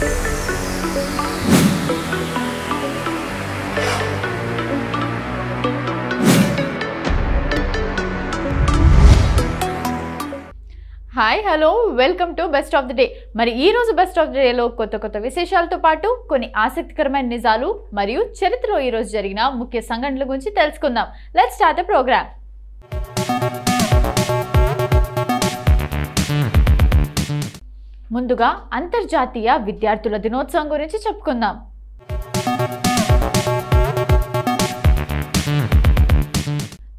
Hi hello welcome to best of the day. మరి ఈ రోజు బెస్ట్ ఆఫ్ ది డేలో కొత్త విశేషాలతో పాటు కొన్ని ఆసక్తికరమైన నిజాలు మరియు చరిత్రలో ఈ రోజు జరిగిన ముఖ్య సంఘటనల గురించి తెలుసుకుందాం. Let's start the program. ముందుగా అంతర్జాతీయ విద్యార్థుల దినోత్సవం గురించి చెప్పుకుందాం.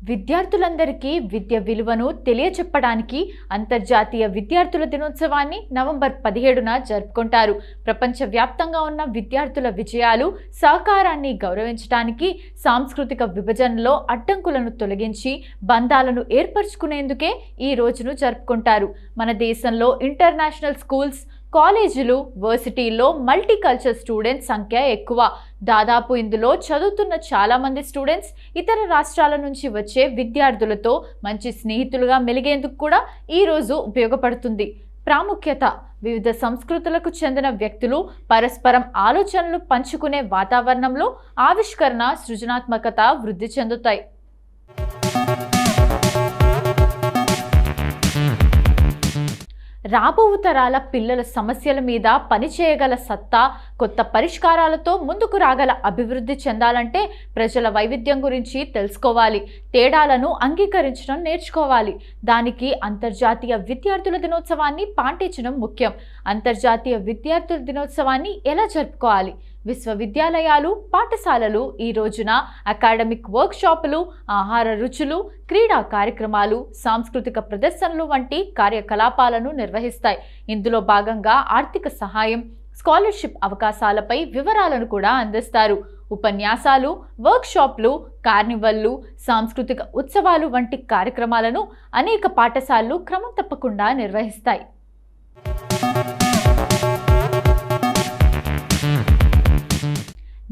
విద్యార్థులందరికీ విద్య విలువను తెలియచెప్పడానికి అంతర్జాతీయ విద్యార్థుల దినోత్సవాన్ని నవంబర్ 17న జరుపుకుంటారు. ప్రపంచవ్యాప్తంగా ఉన్న విద్యార్థుల విజయాలు, సహకారాన్ని గౌరవించడానికి, సాంస్కృతిక విభజనలో అడ్డంకులను తొలగించి బంధాలను ఏర్పరచుకునేందుకే ఈ రోజును జరుపుకుంటారు. మన దేశంలో ఇంటర్నేషనల్ స్కూల్స్, కాలేజీలు, వర్సిటీల్లో మల్టీకల్చర్ స్టూడెంట్స్ సంఖ్య ఎక్కువ. దాదాపు ఇందులో చదువుతున్న చాలామంది స్టూడెంట్స్ ఇతర రాష్ట్రాల నుంచి వచ్చే విద్యార్థులతో మంచి స్నేహితులుగా మెలిగేందుకు కూడా ఈరోజు ఉపయోగపడుతుంది. ప్రాముఖ్యత: వివిధ సంస్కృతులకు చెందిన వ్యక్తులు పరస్పరం ఆలోచనలు పంచుకునే వాతావరణంలో ఆవిష్కరణ, సృజనాత్మకత వృద్ధి చెందుతాయి. రాబో తరాల పిల్లల సమస్యల మీద పనిచేయగల సత్తా, కొత్త పరిష్కారాలతో ముందుకు రాగల అభివృద్ధి చెందాలంటే ప్రజల వైవిధ్యం గురించి తెలుసుకోవాలి, తేడాలను అంగీకరించడం నేర్చుకోవాలి. దానికి అంతర్జాతీయ విద్యార్థుల దినోత్సవాన్ని పాటించడం ముఖ్యం. అంతర్జాతీయ విద్యార్థుల దినోత్సవాన్ని ఎలా జరుపుకోవాలి? విశ్వవిద్యాలయాలు, పాఠశాలలు ఈ రోజున అకాడమిక్ వర్క్షాపులు, ఆహార రుచులు, క్రీడా కార్యక్రమాలు, సాంస్కృతిక ప్రదర్శనలు వంటి కార్యకలాపాలను నిర్వహిస్తాయి. ఇందులో భాగంగా ఆర్థిక సహాయం, స్కాలర్షిప్ అవకాశాలపై వివరాలను కూడా అందిస్తారు. ఉపన్యాసాలు, వర్క్షాప్లు, కార్నివల్లు, సాంస్కృతిక ఉత్సవాలు వంటి కార్యక్రమాలను అనేక పాఠశాలలు క్రమం తప్పకుండా నిర్వహిస్తాయి.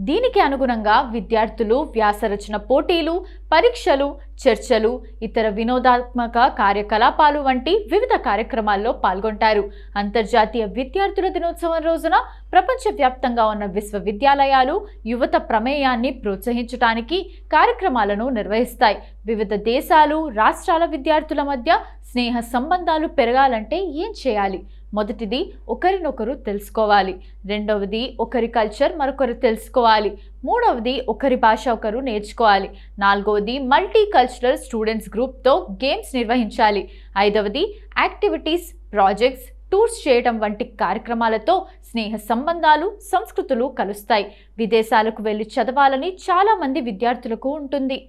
దీనికి అనుగుణంగా విద్యార్థులు వ్యాసరచన పోటీలు, పరీక్షలు, చర్చలు, ఇతర వినోదాత్మక కార్యకలాపాలు వంటి వివిధ కార్యక్రమాల్లో పాల్గొంటారు. అంతర్జాతీయ విద్యార్థుల దినోత్సవం రోజున ప్రపంచవ్యాప్తంగా ఉన్న విశ్వవిద్యాలయాలు యువత ప్రమేయాన్ని ప్రోత్సహించడానికి కార్యక్రమాలను నిర్వహిస్తాయి. వివిధ దేశాలు, రాష్ట్రాల విద్యార్థుల మధ్య స్నేహ సంబంధాలు పెరగాలంటే ఏం చేయాలి? మొదటిది, ఒకరినొకరు తెలుసుకోవాలి. రెండవది, ఒకరి కల్చర్ మరొకరు తెలుసుకోవాలి. మూడవది, ఒకరి భాష ఒకరు నేర్చుకోవాలి. నాలుగవది, మల్టీ కల్చరల్ స్టూడెంట్స్ గ్రూప్తో గేమ్స్ నిర్వహించాలి. ఐదవది, యాక్టివిటీస్, ప్రాజెక్ట్స్, టూర్స్ చేయడం వంటి కార్యక్రమాలతో స్నేహ సంబంధాలు, సంస్కృతులు కలుస్తాయి. విదేశాలకు వెళ్ళి చదవాలని చాలామంది విద్యార్థులకు ఉంటుంది.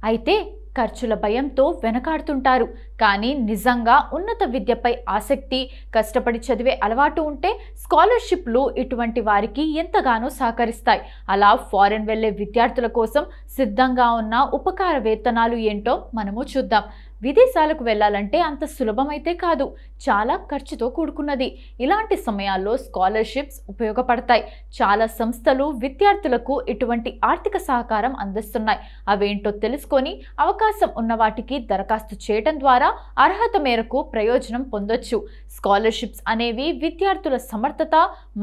అయితే ఖర్చుల భయంతో వెనకాడుతుంటారు. కానీ నిజంగా ఉన్నత విద్యపై ఆసక్తి, కష్టపడి చదివే అలవాటు ఉంటే స్కాలర్షిప్లు ఇటువంటి వారికి ఎంతగానో సహకరిస్తాయి. అలా ఫారెన్ వెళ్లే విద్యార్థుల కోసం సిద్ధంగా ఉన్న ఉపకార వేతనాలు ఏంటో మనము చూద్దాం. విదేశాలకు వెళ్ళాలంటే అంత సులభమైతే కాదు, చాలా ఖర్చుతో కూడుకున్నది. ఇలాంటి సమయాల్లో స్కాలర్షిప్స్ ఉపయోగపడతాయి. చాలా సంస్థలు విద్యార్థులకు ఇటువంటి ఆర్థిక సహకారం అందిస్తున్నాయి. అవేంటో తెలుసుకొని అవకాశం ఉన్న వాటికి దరఖాస్తు చేయడం ద్వారా అర్హత మేరకు ప్రయోజనం పొందొచ్చు. స్కాలర్షిప్స్ అనేవి విద్యార్థుల సమర్థత,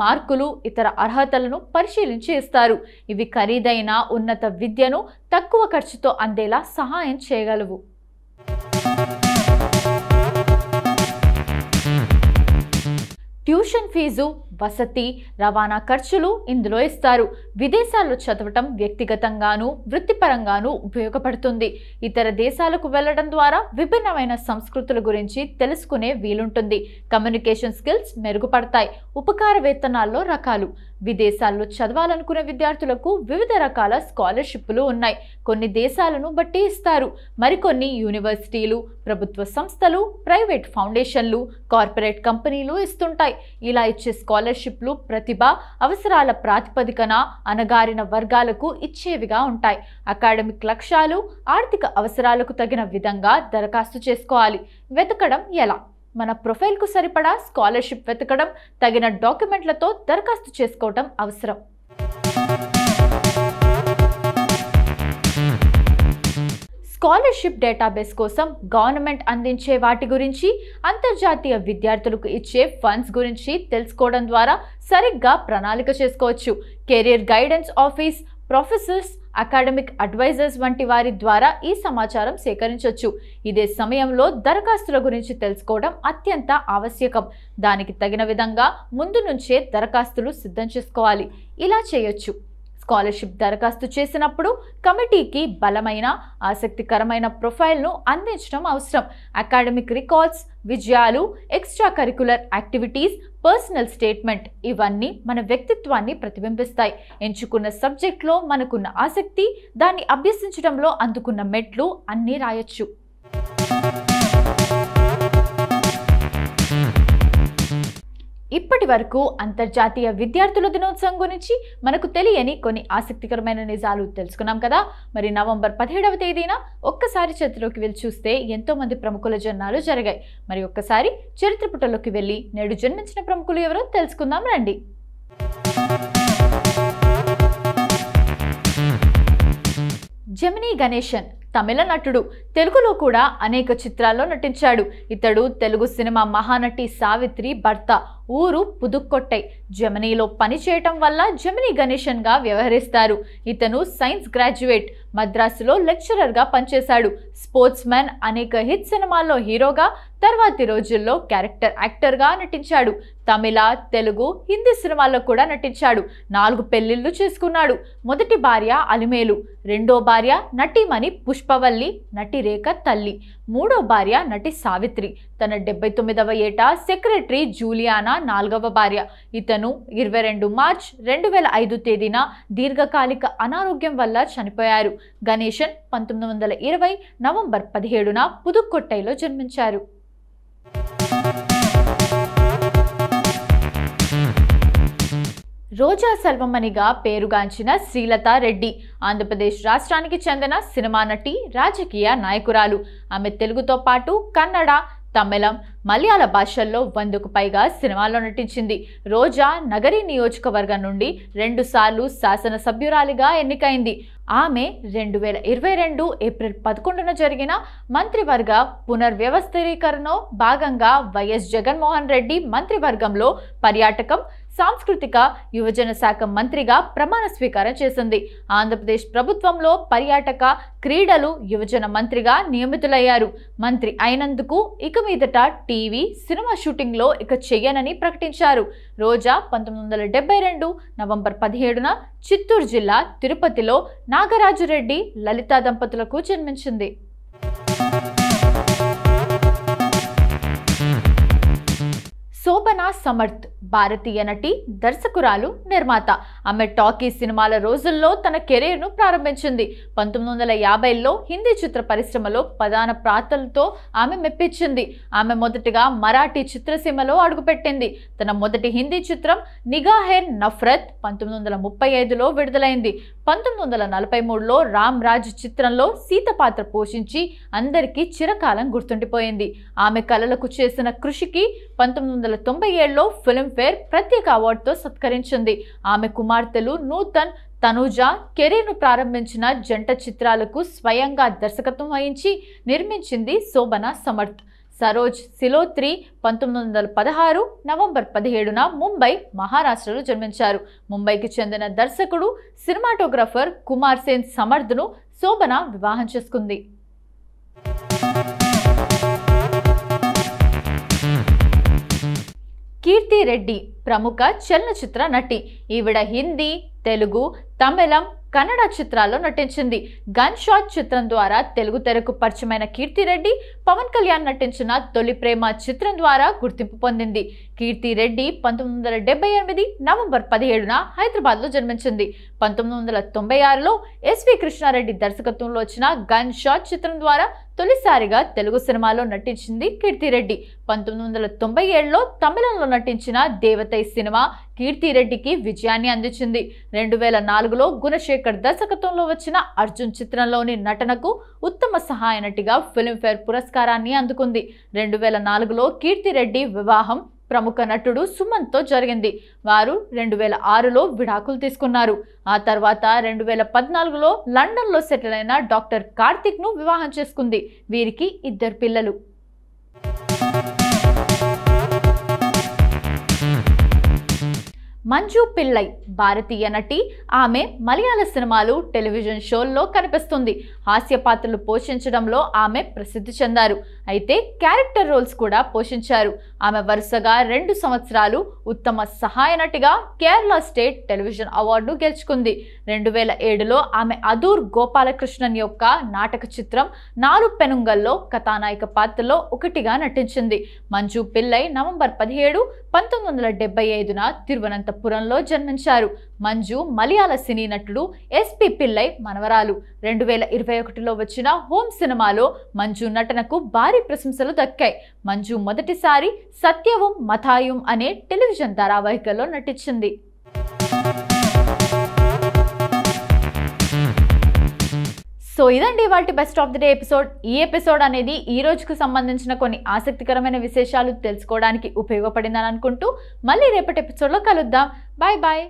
మార్కులు, ఇతర అర్హతలను పరిశీలించి ఇస్తారు. ఇవి ఖరీదైన ఉన్నత విద్యను తక్కువ ఖర్చుతో అందేలా సహాయం చేయగలవు. ట్యూషన్ ఫీజు, వసతి, రవాణా ఖర్చులు ఇందులో ఇస్తారు. విదేశాల్లో చదవటం వ్యక్తిగతంగాను, వృత్తిపరంగాను ఉపయోగపడుతుంది. ఇతర దేశాలకు వెళ్లడం ద్వారా విభిన్నమైన సంస్కృతుల గురించి తెలుసుకునే వీలుంటుంది. కమ్యూనికేషన్ స్కిల్స్ మెరుగుపడతాయి. ఉపకార వేతనాల్లో రకాలు: విదేశాల్లో చదవాలనుకునే విద్యార్థులకు వివిధ రకాల స్కాలర్షిప్లు ఉన్నాయి. కొన్ని దేశాలను బట్టి ఇస్తారు. మరికొన్ని యూనివర్సిటీలు, ప్రభుత్వ సంస్థలు, ప్రైవేట్ ఫౌండేషన్లు, కార్పొరేట్ కంపెనీలు ఇస్తుంటాయి. ఇలా ఇచ్చే స్కాలర్షిప్లు ప్రతిభ, అవసరాల ప్రాతిపదికన అణగారిన వర్గాలకు ఇచ్చేవిగా ఉంటాయి. అకాడమిక్ లక్ష్యాలు, ఆర్థిక అవసరాలకు తగిన విధంగా దరఖాస్తు చేసుకోవాలి. వెతకడం ఎలా? మన ప్రొఫైల్కు సరిపడా స్కాలర్షిప్ వెతకడం, తగిన డాక్యుమెంట్లతో దరఖాస్తు చేసుకోవడం అవసరం. స్కాలర్షిప్ డేటాబేస్ కోసం గవర్నమెంట్ అందించే వాటి గురించి, అంతర్జాతీయ విద్యార్థులకు ఇచ్చే ఫండ్స్ గురించి తెలుసుకోవడం ద్వారా సరిగ్గా ప్రణాళిక చేసుకోవచ్చు. Career guidance office, professors, academic advisors వంటి వారి ద్వారా ఈ సమాచారం సేకరించవచ్చు. ఇదే సమయంలో దరఖాస్తుల గురించి తెలుసుకోవడం అత్యంత ఆవశ్యకం. దానికి తగిన విధంగా ముందు నుంచే దరఖాస్తులు సిద్ధం చేసుకోవాలి. ఇలా చేయొచ్చు. స్కాలర్షిప్ దరఖాస్తు చేసినప్పుడు కమిటీకి బలమైన, ఆసక్తికరమైన ప్రొఫైల్ను అందించడం అవసరం. అకాడమిక్ రికార్డ్స్, విజయాలు, extra curricular activities, personal statement ఇవన్నీ మన వ్యక్తిత్వాన్ని ప్రతిబింబిస్తాయి. ఎంచుకున్న సబ్జెక్ట్లో మనకున్న ఆసక్తి, దాన్ని అభ్యసించడంలో అందుకున్న మెట్లు అన్నీ రాయొచ్చు. ఇప్పటి వరకు అంతర్జాతీయ విద్యార్థుల దినోత్సవం గురించి మనకు తెలియని కొన్ని ఆసక్తికరమైన నిజాలు తెలుసుకున్నాం కదా. మరి నవంబర్ 17వ తేదీన ఒక్కసారి చరిత్రలోకి వెళ్ళి చూస్తే ఎంతో మంది ప్రముఖుల జన్మాలు జరిగాయి. మరి ఒక్కసారి చరిత్ర పుటల్లోకి వెళ్ళి నేడు జన్మించిన ప్రముఖులు ఎవరో తెలుసుకుందాం రండి. జెమినీ గణేశన్ తమిళ నటుడు. తెలుగులో కూడా అనేక చిత్రాల్లో నటించాడు. ఇతడు తెలుగు సినిమా మహానటి సావిత్రి భర్త. ఊరు పుదుక్కొట్టై. జెమినీలో పనిచేయటం వల్ల జెమినీ గణేశన్గా వ్యవహరిస్తారు. ఇతను సైన్స్ గ్రాడ్యుయేట్. మద్రాసులో లెక్చరర్గా పనిచేశాడు. స్పోర్ట్స్ మ్యాన్, అనేక హిట్ సినిమాల్లో హీరోగా, తర్వాతి రోజుల్లో క్యారెక్టర్ యాక్టర్గా నటించాడు. తమిళ, తెలుగు, హిందీ సినిమాల్లో కూడా నటించాడు. 4 పెళ్లిళ్లు చేసుకున్నాడు. మొదటి భార్య అలిమేలు, రెండో భార్య నటీమణి పుష్పవల్లి, నటి రేఖ తల్లి, మూడో భార్య నటి సావిత్రి. తన 79వ ఏట సెక్రటరీ జూలియానా 4వ భార్య. ఇతను 22 మార్చ్ 2005 తేదీన దీర్ఘకాలిక అనారోగ్యం వల్ల చనిపోయారు. గణేశన్ 1920 నవంబర్ 17న పుదుక్కొట్టైలో జన్మించారు. రోజా సెల్వమణిగా పేరుగాంచిన శ్రీలతా రెడ్డి ఆంధ్రప్రదేశ్ రాష్ట్రానికి చెందిన సినిమా నటి, రాజకీయ నాయకురాలు. ఆమె తెలుగుతో పాటు కన్నడ, తమిళం, మలయాళ భాషల్లో 100కు పైగా సినిమాల్లో నటించింది. రోజా నగరి నియోజకవర్గం నుండి 2 సార్లు శాసనసభ్యురాలిగా ఎన్నికైంది. ఆమె 2022 ఏప్రిల్ 11న జరిగిన మంత్రివర్గ పునర్వ్యవస్థీకరణలో భాగంగా వైఎస్ జగన్మోహన్ రెడ్డి మంత్రివర్గంలో పర్యాటకం, సాంస్కృతిక, యువజన శాఖ మంత్రిగా ప్రమాణ స్వీకారం చేసింది. ఆంధ్రప్రదేశ్ ప్రభుత్వంలో పర్యాటక, క్రీడలు, యువజన మంత్రిగా నియమితులయ్యారు. మంత్రి అయినందుకు ఇక మీదట టీవీ, సినిమా షూటింగ్లో ఇక చెయ్యనని ప్రకటించారు. రోజా 1972 నవంబర్ 17న చిత్తూరు జిల్లా తిరుపతిలో నాగరాజురెడ్డి, లలిత దంపతులకు జన్మించింది. శోభనా సమర్థ్ భారతీయ నటి, దర్శకురాలు, నిర్మాత. ఆమె టాకీ సినిమాల రోజుల్లో తన కెరీర్ను ప్రారంభించింది. 1950లో హిందీ చిత్ర పరిశ్రమలో ప్రధాన పాత్రలతో ఆమె మెప్పించింది. ఆమె మొదటిగా మరాఠీ చిత్రసీమలో అడుగుపెట్టింది. తన మొదటి హిందీ చిత్రం నిగాహే నఫరత్ 1935లో విడుదలైంది. 1943లో రామ్ రాజ్ చిత్రంలో సీత పాత్ర పోషించి అందరికీ చిరకాలం గుర్తుండిపోయింది. ఆమె కళలకు చేసిన కృషికి 1997లో ఫిల్మ్ఫేర్ ప్రత్యేక అవార్డుతో సత్కరించింది. ఆమె కుమార్తెలు నూతన్, తనూజ కెరీర్ను ప్రారంభించిన జంట చిత్రాలకు స్వయంగా దర్శకత్వం వహించి నిర్మించింది శోభనా సమర్థ్. సరోజ్ సిలోత్రి 1916 నవంబర్ 17న ముంబై, మహారాష్ట్రలో జన్మించారు. ముంబైకి చెందిన దర్శకుడు, సినిమాటోగ్రఫర్ కుమార్ సేన్ సమర్థ్ను శోభన వివాహం చేసుకుంది. కీర్తి రెడ్డి ప్రముఖ చలనచిత్ర నటి. ఈవిడ హిందీ, తెలుగు, తమిళం, కన్నడ చిత్రాల్లో నటించింది. గన్ షాట్ చిత్రం ద్వారా తెలుగు తెరకు పరిచయమైన కీర్తి రెడ్డి పవన్ కళ్యాణ్ నటించిన తొలి ప్రేమ చిత్రం ద్వారా గుర్తింపు పొందింది. కీర్తి రెడ్డి 1978 నవంబర్ 17న హైదరాబాద్లో జన్మించింది. 1996లో ఎస్వి కృష్ణారెడ్డి దర్శకత్వంలో వచ్చిన గన్ షాట్ చిత్రం ద్వారా తొలిసారిగా తెలుగు సినిమాలో నటించింది కీర్తిరెడ్డి. 1997లో తమిళంలో నటించిన దేవతై సినిమా కీర్తిరెడ్డికి విజయాన్ని అందించింది. 2004లో గుణశేఖర్ దర్శకత్వంలో వచ్చిన అర్జున్ చిత్రంలోని నటనకు ఉత్తమ సహాయ నటిగా ఫిల్మ్ఫేర్ పురస్కారాన్ని అందుకుంది. 2004లో కీర్తిరెడ్డి వివాహం ప్రముఖ నటుడు సుమంత్తో జరిగింది. వారు 2006లో విడాకులు తీసుకున్నారు. ఆ తర్వాత 2014లో లండన్లో సెటిల్ అయిన డాక్టర్ కార్తిక్ను వివాహం చేసుకుంది. వీరికి 2 పిల్లలు. మంజు పిల్లై భారతీయ నటి. ఆమె మలయాళ సినిమాలు, టెలివిజన్ షోల్లో కనిపిస్తుంది. హాస్య పాత్రలు పోషించడంలో ఆమె ప్రసిద్ధి చెందారు. అయితే క్యారెక్టర్ రోల్స్ కూడా పోషించారు. ఆమె వరుసగా 2 సంవత్సరాలు ఉత్తమ సహాయ నటిగా కేరళ స్టేట్ టెలివిజన్ అవార్డు గెలుచుకుంది. 2007లో ఆమె అదూర్ గోపాలకృష్ణన్ యొక్క నాటక చిత్రం 4 పెనుంగల్లో కథానాయక పాత్రలో ఒకటిగా నటించింది. మంజు పిల్లై నవంబర్ 17, 1975న తిరువనంతపురంలో జన్మించారు. మంజు మలయాళ సినీ నటుడు ఎస్పి పిల్లై మనవరాలు. 2021లో వచ్చిన హోమ్ సినిమాలో మంజు నటనకు భారీ ప్రశంసలు దక్కాయి. మంజు మొదటిసారి సత్యవం మథాయుం అనే టెలివిజన్ ధారావాహికలో నటించింది. సో ఇదండి వాటి best of the day episode. ఈ ఎపిసోడ్ అనేది ఈ రోజుకు సంబంధించిన కొన్ని ఆసక్తికరమైన విశేషాలు తెలుసుకోవడానికి ఉపయోగపడిందని అనుకుంటూ మళ్ళీ రేపటి ఎపిసోడ్లో కలుద్దాం. Bye bye.